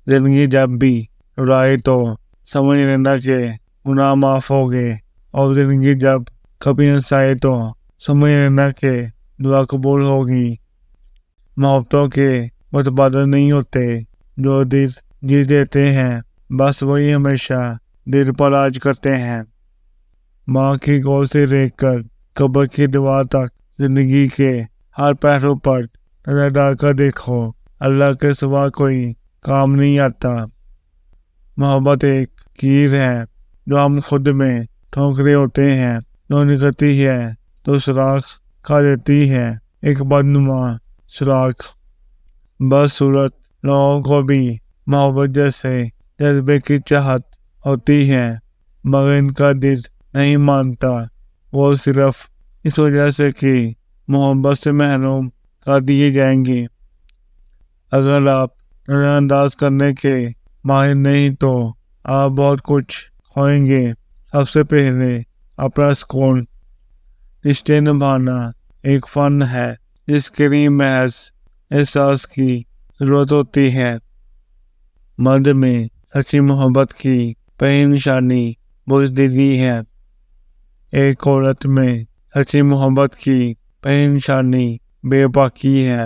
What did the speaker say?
زندگی جب بھی رائے تو سمجھ لینا کہ گناہ معاف ہو گئے، اور زندگی جب کبھی ہنسائے تو سمجھ لینا کہ دعا قبول ہوگی۔ محبتوں کے متبادل نہیں ہوتے، جو دل جیت دیتے ہیں بس وہی ہمیشہ دل پر راج کرتے ہیں۔ ماں کی گود سے لے کر قبر کی دیوار تک زندگی کے ہر پہلو پر نظر ڈال کر دیکھو، اللہ کے سوا کوئی کام نہیں آتا۔ محبت ایک کیر ہے جو ہم خود میں ٹھونک رہے ہوتے ہیں، جو نکلتی ہے تو سوراخ کھا دیتی ہے، ایک بدنما سوراخ۔ بدصورت لوگوں کو بھی محبت جیسے جذبے کی چاہت ہوتی ہے، مگر ان کا دل نہیں مانتا، وہ صرف اس وجہ سے کہ محبت سے محروم کر دیے جائیں گے۔ اگر آپ نظر انداز کرنے کے ماہر نہیں تو آپ بہت کچھ کھوئیں گے۔ سب سے پہلے اپنا سکون۔ رشتے نبھانا ایک فن ہے جس کے لیے محض احساس کی ضرورت ہوتی ہے۔ مرد میں سچی محبت کی پہلی نشانی بزدلی ہے۔ ایک عورت میں سچی محبت کی پہلی نشانی بے باکی ہے۔